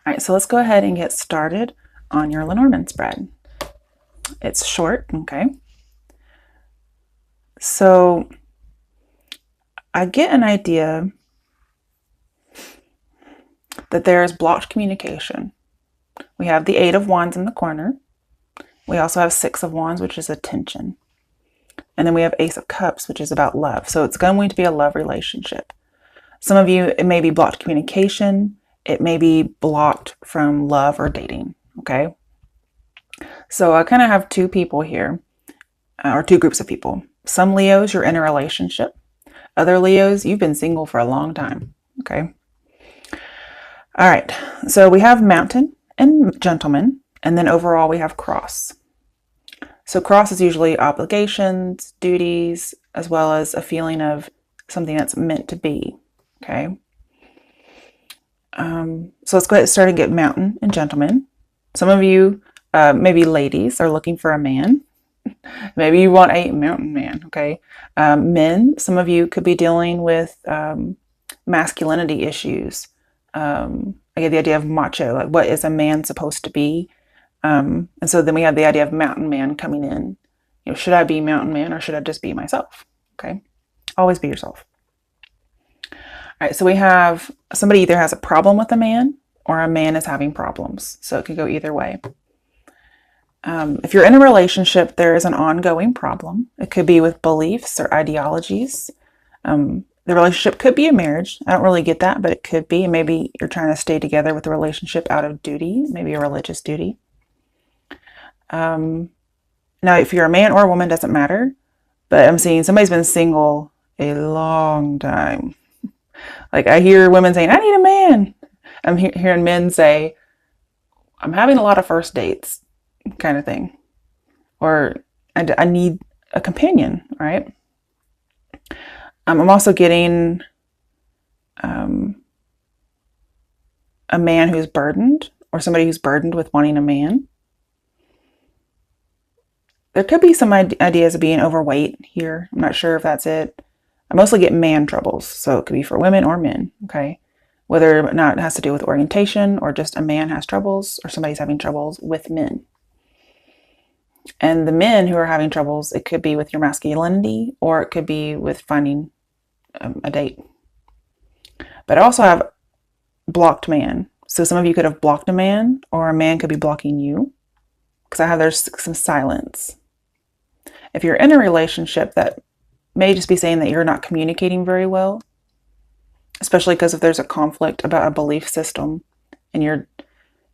All right, so let's go ahead and get started on your Lenormand spread. It's short, okay? So I get an idea that there is blocked communication. We have the Eight of Wands in the corner. We also have Six of Wands, which is attention. And then we have Ace of Cups, which is about love. So it's going to be a love relationship. Some of you, it may be blocked communication. It may be blocked from love or dating, okay? So I kind of have two people here, or two groups of people. Some Leos, you're in a relationship. Other Leos, you've been single for a long time, okay? All right, so we have Mountain and Gentleman, and then overall we have Cross. So Cross is usually obligations, duties, as well as a feeling of something that's meant to be, okay? So let's go ahead and start and get Mountain and Gentleman. Some of you, maybe ladies, are looking for a man. Maybe you want a mountain man, okay? Men, some of you could be dealing with masculinity issues. I get the idea of macho, like what is a man supposed to be? And so then we have the idea of mountain man coming in. You know, should I be mountain man or should I just be myself? Okay, always be yourself. All right, so we have somebody either has a problem with a man or a man is having problems. So it could go either way. If you're in a relationship, there is an ongoing problem. It could be with beliefs or ideologies. The relationship could be a marriage. I don't really get that, but it could be. Maybe you're trying to stay together with the relationship out of duty, maybe a religious duty. Now, if you're a man or a woman, doesn't matter. But I'm seeing somebody's been single a long time. Like I hear women saying, I need a man. I'm hearing men say, I'm having a lot of first dates, kind of thing. Or I need a companion, right? I'm also getting a man who's burdened or somebody who's burdened with wanting a man. There could be some ideas of being overweight here. I'm not sure if that's it. I mostly get man troubles, so it could be for women or men, okay? Whether or not it has to do with orientation or just a man has troubles or somebody's having troubles with men. And the men who are having troubles, it could be with your masculinity or it could be with finding a date. But I also have blocked man. So some of you could have blocked a man or a man could be blocking you because I have there's some silence. If you're in a relationship, that may just be saying that you're not communicating very well, especially because if there's a conflict about a belief system and you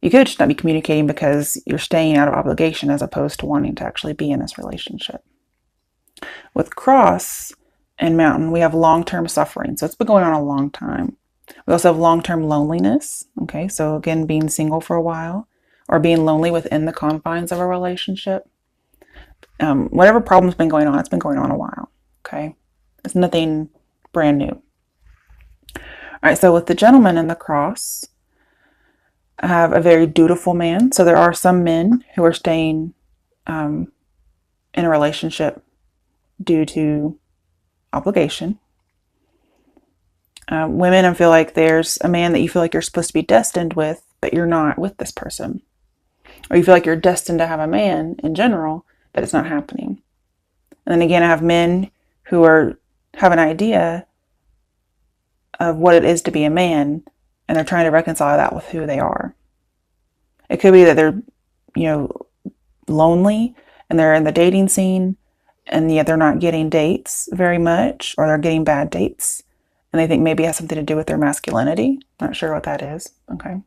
could just not be communicating because you're staying out of obligation as opposed to wanting to actually be in this relationship. With Cross and Mountain, we have long-term suffering. So it's been going on a long time. We also have long-term loneliness. Okay, so again, being single for a while or being lonely within the confines of a relationship. Whatever problem's been going on, it's been going on a while. Okay, it's nothing brand new. All right, so with the Gentleman and the Cross, I have a very dutiful man. So there are some men who are staying in a relationship due to obligation. Women, I feel like there's a man that you feel like you're supposed to be destined with, but you're not with this person. Or you feel like you're destined to have a man in general, but it's not happening. And then again, I have men who have an idea of what it is to be a man, and they're trying to reconcile that with who they are. It could be that they're, lonely and they're in the dating scene and yet they're not getting dates very much, or they're getting bad dates. And they think maybe it has something to do with their masculinity. Not sure what that is. Okay.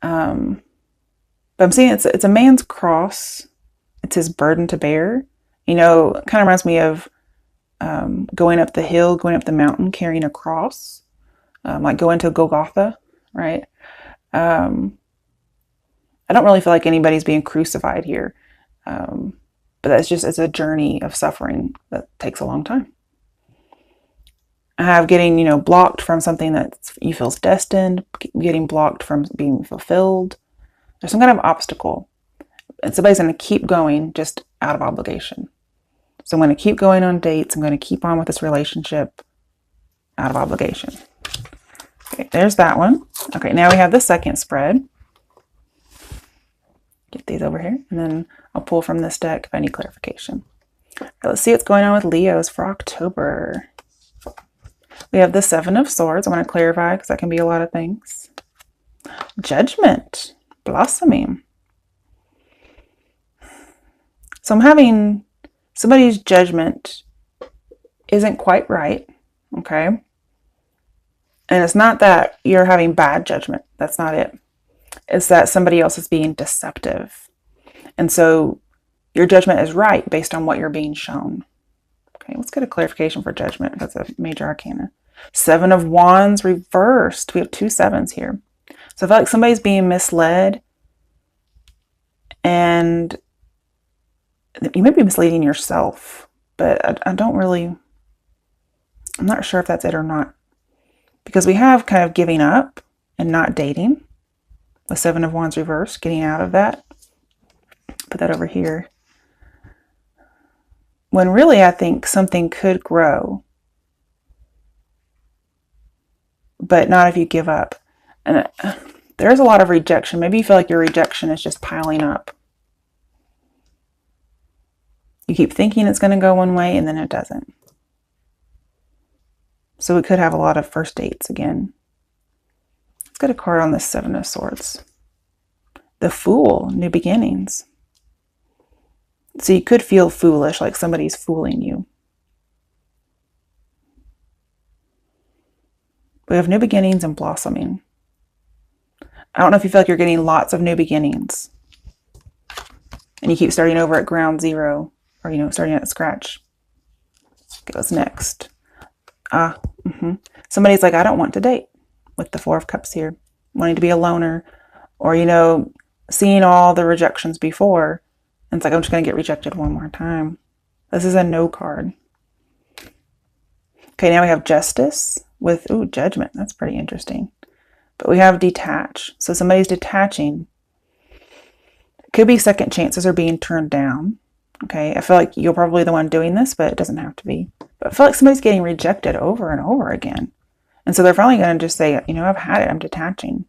But I'm seeing it's a man's cross. It's his burden to bear. Kind of reminds me of going up the hill, going up the mountain, carrying a cross, like going to Golgotha, right? I don't really feel like anybody's being crucified here. But it's a journey of suffering that takes a long time. I have getting, blocked from something that you feels destined, getting blocked from being fulfilled. There's some kind of obstacle. And somebody's going to keep going just out of obligation. So I'm going to keep going on dates. I'm going to keep on with this relationship out of obligation. Okay, there's that one. Okay, now we have the second spread. Get these over here, and then I'll pull from this deck if I need clarification. Okay, let's see what's going on with Leos for October. We have the Seven of Swords. I want to clarify because that can be a lot of things. Judgment, blossoming. So I'm having somebody's judgment isn't quite right, okay? And it's not that you're having bad judgment. That's not it. It's that somebody else is being deceptive. And so your judgment is right based on what you're being shown. Okay, let's get a clarification for judgment. That's a major arcana. Seven of Wands reversed. We have two sevens here. So I feel like somebody's being misled, and you may be misleading yourself, but I don't really, I'm not sure if that's it or not. Because we have kind of giving up and not dating. The Seven of Wands reversed, getting out of that. Put that over here. When really I think something could grow, but not if you give up. And there's a lot of rejection. Maybe you feel like your rejection is just piling up. You keep thinking it's going to go one way and then it doesn't. So we could have a lot of first dates again. Let's get a card on the Seven of Swords. The Fool, new beginnings. So you could feel foolish, like somebody's fooling you. We have new beginnings and blossoming. I don't know if you feel like you're getting lots of new beginnings and you keep starting over at ground zero, or, you know, starting at scratch. Okay, what's next? Somebody's like, I don't want to date, with the Four of Cups here, wanting to be a loner, or, you know, seeing all the rejections before. And it's like, I'm just going to get rejected one more time. This is a no card. Okay, now we have Justice with, Judgment. That's pretty interesting. But we have Detach. So somebody's detaching. It could be second chances are being turned down. Okay, I feel like you're probably the one doing this, but it doesn't have to be. But I feel like somebody's getting rejected over and over again. And so they're finally going to just say, you know, I've had it. I'm detaching.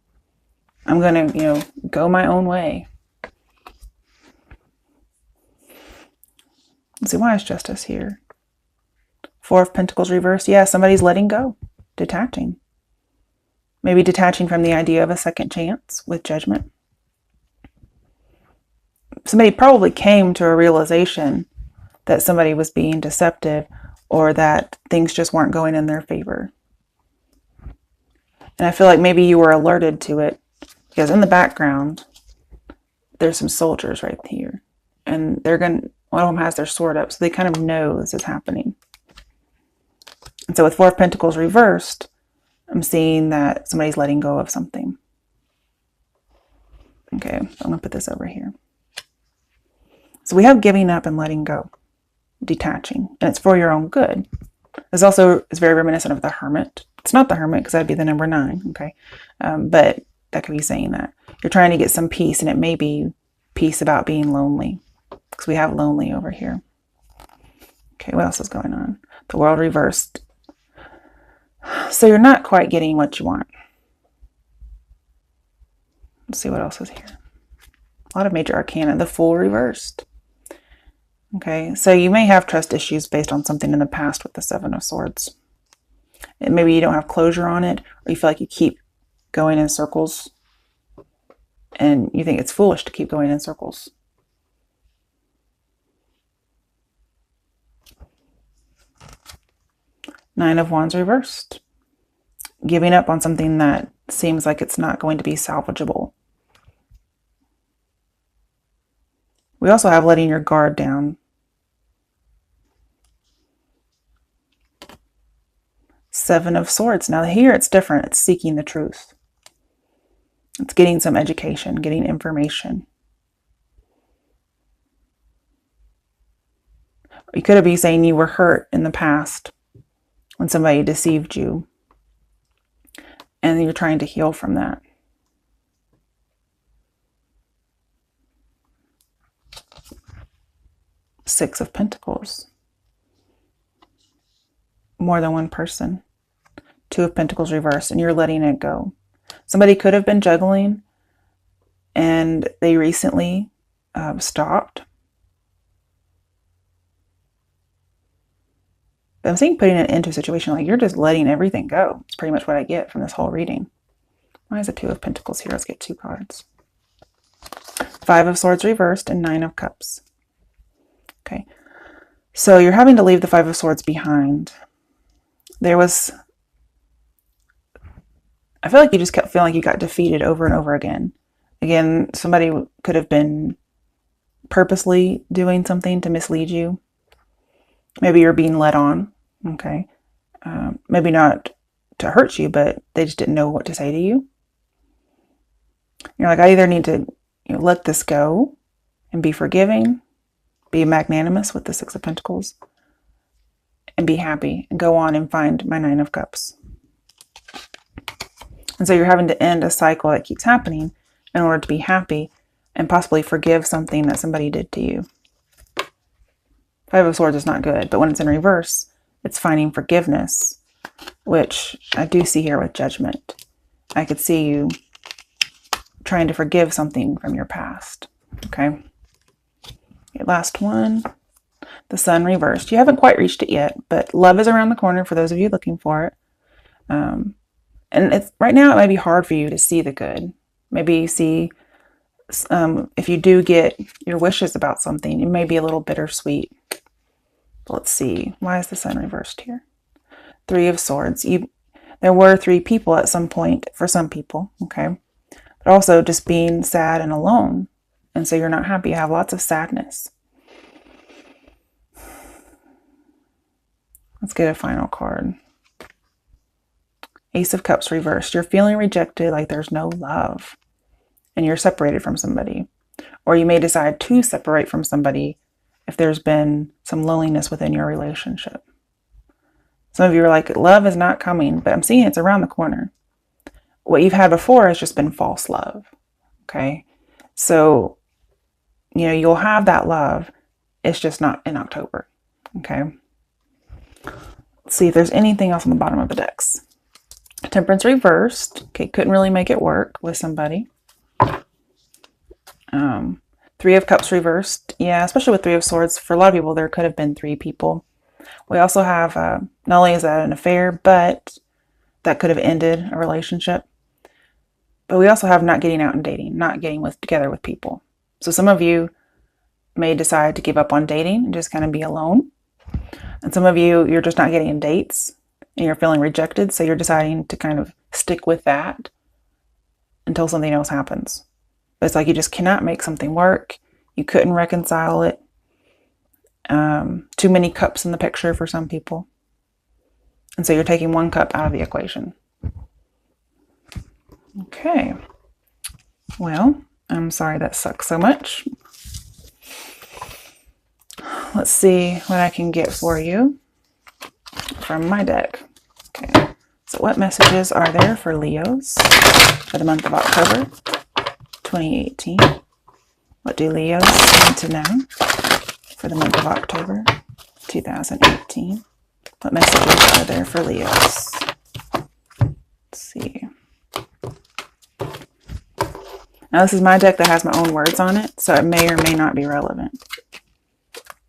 I'm going to, you know, go my own way. Let's see, why is Justice here? Four of Pentacles reversed. Yeah, somebody's letting go, detaching. Maybe detaching from the idea of a second chance with Judgment. Somebody probably came to a realization that somebody was being deceptive, or that things just weren't going in their favor. And I feel like maybe you were alerted to it, because in the background, there's some soldiers right here. And they're going to, one of them has their sword up, so they kind of know this is happening. And so with Four of Pentacles reversed, I'm seeing that somebody's letting go of something. Okay, I'm going to put this over here. So we have giving up and letting go, detaching, and it's for your own good. This also is very reminiscent of the Hermit. It's not the Hermit because that'd be the number 9, okay? But that could be saying that. You're trying to get some peace, and it may be peace about being lonely, because we have lonely over here. Okay, what else is going on? The World reversed. So you're not quite getting what you want. Let's see what else is here. A lot of major arcana. The Fool reversed. Okay, so you may have trust issues based on something in the past with the Seven of Swords. And maybe you don't have closure on it, or you feel like you keep going in circles, and you think it's foolish to keep going in circles. Nine of Wands reversed. Giving up on something that seems like it's not going to be salvageable. We also have letting your guard down. Seven of Swords. Now here it's different. It's seeking the truth. It's getting some education, getting information. You could be saying you were hurt in the past when somebody deceived you, and you're trying to heal from that. Six of Pentacles. More than one person. Two of Pentacles reversed, and you're letting it go. Somebody could have been juggling and they recently stopped. But I'm seeing putting it into a situation like you're just letting everything go. It's pretty much what I get from this whole reading. Why is the Two of Pentacles here? Let's get 2 cards. Five of Swords reversed and 9 of Cups. Okay. So you're having to leave the Five of Swords behind. I feel like you just kept feeling like you got defeated over and over again. Again, somebody could have been purposely doing something to mislead you. Maybe you're being led on, okay? Maybe not to hurt you, but they just didn't know what to say to you. You're like, I either need to let this go and be forgiving, be magnanimous with the Six of Pentacles, and be happy and go on and find my Nine of Cups. And so you're having to end a cycle that keeps happening in order to be happy and possibly forgive something that somebody did to you. Five of Swords is not good, but when it's in reverse, it's finding forgiveness, which I do see here with Judgment. I could see you trying to forgive something from your past. Okay. Okay, last one. The Sun reversed. You haven't quite reached it yet, but love is around the corner for those of you looking for it. And it's right now it might be hard for you to see the good. Maybe see if you do get your wishes about something, it may be a little bittersweet. But let's see. Why is the Sun reversed here? Three of Swords. There were 3 people at some point for some people, okay? But also just being sad and alone. And so you're not happy. You have lots of sadness. Let's get a final card. Ace of Cups reversed. You're feeling rejected, like there's no love. And you're separated from somebody. Or you may decide to separate from somebody if there's been some loneliness within your relationship. Some of you are like, love is not coming, but I'm seeing it's around the corner. What you've had before has just been false love. Okay? So, you'll have that love. It's just not in October. Okay? Let's see if there's anything else on the bottom of the decks. Temperance reversed. Okay, couldn't really make it work with somebody. Three of Cups reversed. Yeah, especially with Three of Swords. For a lot of people, there could have been 3 people. We also have, not only is that an affair, but that could have ended a relationship. But we also have not getting out and dating, not getting together with people. So some of you may decide to give up on dating and just kind of be alone. And some of you, you're just not getting dates and you're feeling rejected. So you're deciding to kind of stick with that until something else happens. But it's like you just cannot make something work. You couldn't reconcile it. Too many cups in the picture for some people. And so you're taking 1 cup out of the equation. Okay. Well, I'm sorry that sucks so much. Let's see what I can get for you from my deck. Okay. So what messages are there for Leos for the month of October 2018? What do Leos need to know for the month of October 2018? What messages are there for Leos? Let's see. Now this is my deck that has my own words on it, so it may or may not be relevant.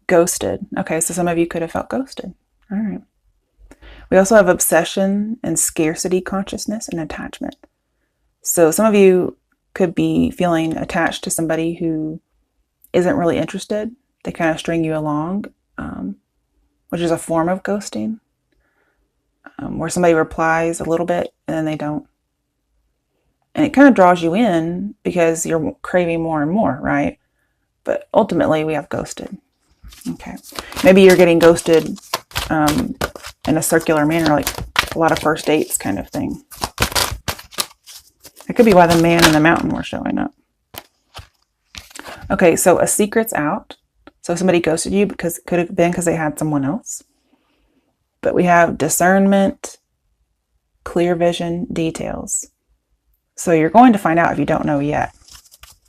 Ghosted. Okay, so some of you could have felt ghosted. All right. We also have obsession and scarcity consciousness and attachment. So some of you could be feeling attached to somebody who isn't really interested. They kind of string you along, which is a form of ghosting, where somebody replies a little bit and then they don't. And it kind of draws you in because you're craving more and more, right? But ultimately we have ghosted. Okay. Maybe you're getting ghosted in a circular manner, like a lot of first dates kind of thing. It could be why the man in the mountain were showing up. Okay, so a secret's out. So somebody ghosted you because it could have been because they had someone else. But we have discernment, clear vision, details. So you're going to find out if you don't know yet.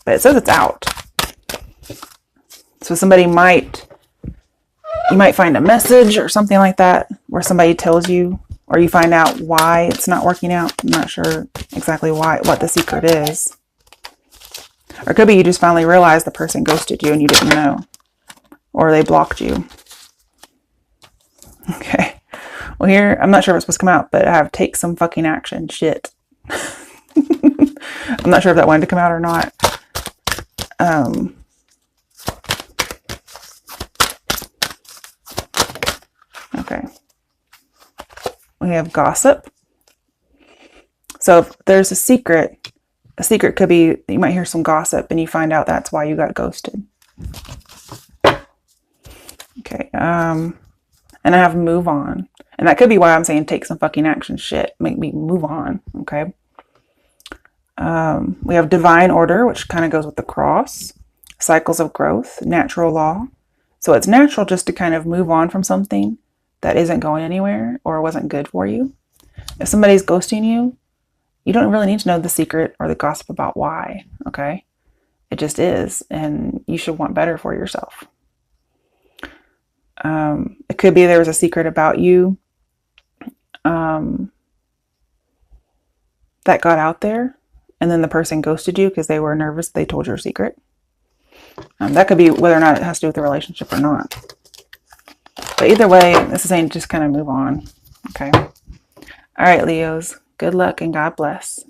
But it says it's out. So you might find a message or something like that where somebody tells you or you find out why it's not working out. I'm not sure exactly what the secret is. Or it could be you just finally realized the person ghosted you and you didn't know. Or they blocked you. Okay. Well, here, I'm not sure what's supposed to come out, but I have take some fucking action. Shit. I'm not sure if that wanted to come out or not. Okay. We have gossip. So if there's a secret could be, you might hear some gossip and you find out that's why you got ghosted. Okay. And I have move on. And that could be why I'm saying take some fucking action. Shit. Make me move on. Okay. We have divine order, which kind of goes with the cross. Cycles of growth, natural law. So it's natural just to kind of move on from something that isn't going anywhere or wasn't good for you. If somebody's ghosting you, you don't really need to know the secret or the gossip about why, okay? It just is, and you should want better for yourself. It could be there was a secret about you that got out there, and then the person ghosted you because they were nervous they told your secret. That could be whether or not it has to do with the relationship or not. But either way, this is saying just kind of move on, okay? All right, Leos, good luck and God bless.